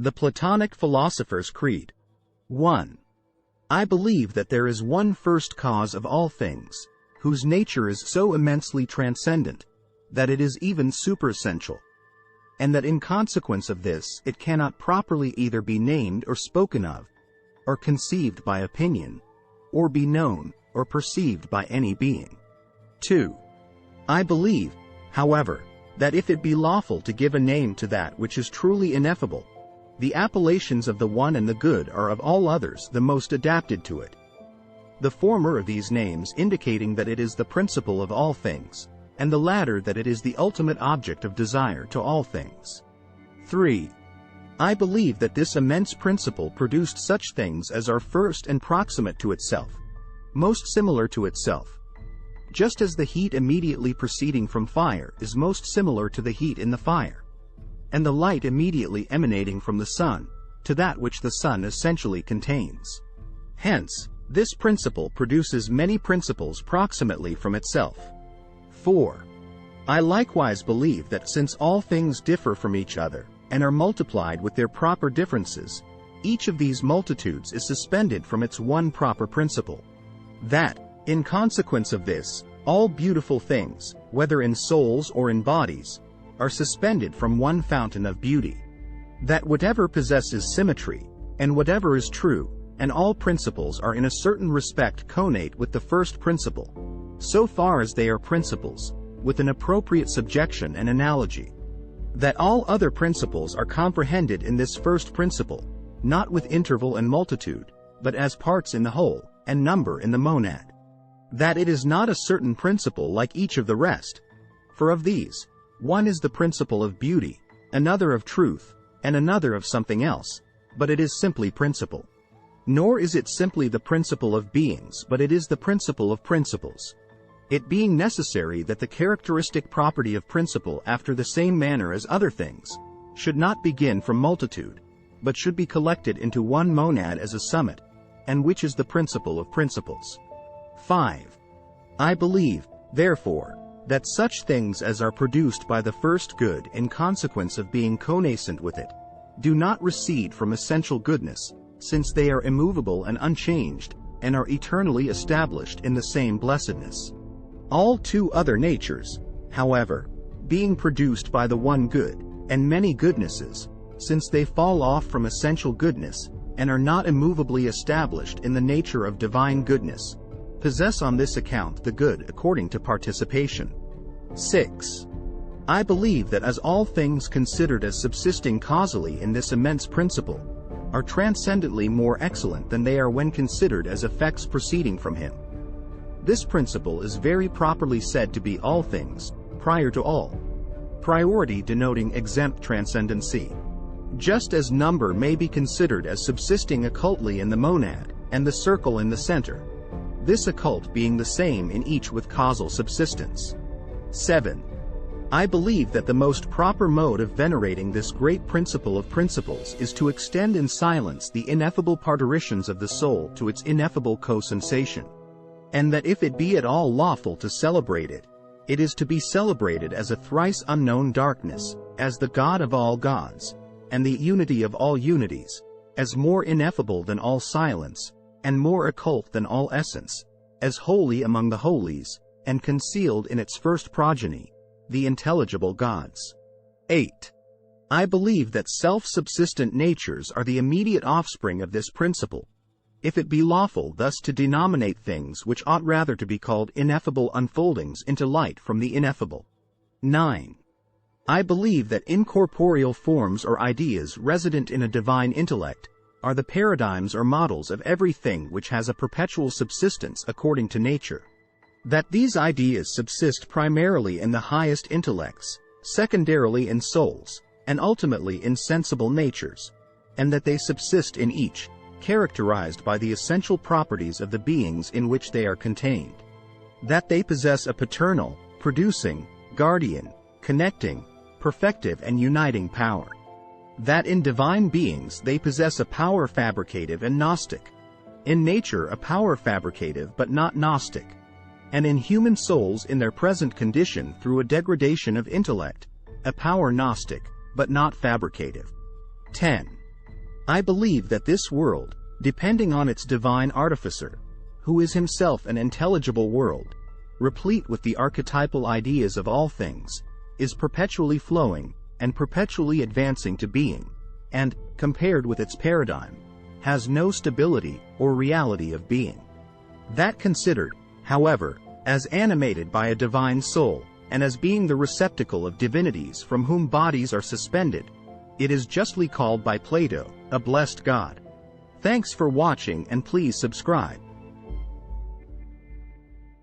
The Platonic Philosopher's Creed. 1. I believe that there is one first cause of all things, whose nature is so immensely transcendent, that it is even superessential, and that in consequence of this it cannot properly either be named or spoken of, or conceived by opinion, or be known or perceived by any being. 2. I believe, however, that if it be lawful to give a name to that which is truly ineffable, the appellations of the one and the good are of all others the most adapted to it. The former of these names indicating that it is the principle of all things, and the latter that it is the ultimate object of desire to all things. 3. I believe that this immense principle produced such things as are first and proximate to itself, most similar to itself, just as the heat immediately proceeding from fire is most similar to the heat in the fire, and the light immediately emanating from the sun to that which the sun essentially contains. Hence, this principle produces many principles proximately from itself. 4. I likewise believe that since all things differ from each other, and are multiplied with their proper differences, each of these multitudes is suspended from its one proper principle. That, in consequence of this, all beautiful things, whether in souls or in bodies, are suspended from one fountain of beauty. That whatever possesses symmetry, and whatever is true, and all principles are in a certain respect connate with the first principle, so far as they are principles, with an appropriate subjection and analogy. That all other principles are comprehended in this first principle, not with interval and multitude, but as parts in the whole, and number in the monad. That it is not a certain principle like each of the rest, for of these, one is the principle of beauty, another of truth, and another of something else, but it is simply principle. Nor is it simply the principle of beings, but it is the principle of principles. It being necessary that the characteristic property of principle after the same manner as other things, should not begin from multitude, but should be collected into one monad as a summit, and which is the principle of principles. 5. I believe, therefore, that such things as are produced by the first good in consequence of being connascent with it, do not recede from essential goodness, since they are immovable and unchanged, and are eternally established in the same blessedness. All two other natures, however, being produced by the one good, and many goodnesses, since they fall off from essential goodness, and are not immovably established in the nature of divine goodness, possess on this account the good according to participation. 6. I believe that as all things considered as subsisting causally in this immense principle, are transcendently more excellent than they are when considered as effects proceeding from him. This principle is very properly said to be all things, prior to all, priority denoting exempt transcendency. Just as number may be considered as subsisting occultly in the monad, and the circle in the center, this occult being the same in each with causal subsistence. 7. I believe that the most proper mode of venerating this great principle of principles is to extend in silence the ineffable parturitions of the soul to its ineffable co-sensation, and that if it be at all lawful to celebrate it, it is to be celebrated as a thrice unknown darkness, as the God of all gods, and the unity of all unities, as more ineffable than all silence, and more occult than all essence, as holy among the holies, and concealed in its first progeny, the intelligible gods. 8. I believe that self-subsistent natures are the immediate offspring of this principle, if it be lawful thus to denominate things which ought rather to be called ineffable unfoldings into light from the ineffable. 9. I believe that incorporeal forms or ideas resident in a divine intellect are the paradigms or models of everything which has a perpetual subsistence according to nature. That these ideas subsist primarily in the highest intellects, secondarily in souls, and ultimately in sensible natures, and that they subsist in each, characterized by the essential properties of the beings in which they are contained. That they possess a paternal, producing, guardian, connecting, perfective and uniting power. That in divine beings they possess a power fabricative and gnostic, in nature a power fabricative but not gnostic, and in human souls in their present condition through a degradation of intellect, a power gnostic, but not fabricative. 10. I believe that this world, depending on its divine artificer, who is himself an intelligible world, replete with the archetypal ideas of all things, is perpetually flowing and perpetually advancing to being, and, compared with its paradigm, has no stability or reality of being. That considered, however, as animated by a divine soul, and as being the receptacle of divinities from whom bodies are suspended, it is justly called by Plato, a blessed God. Thanks for watching and please subscribe.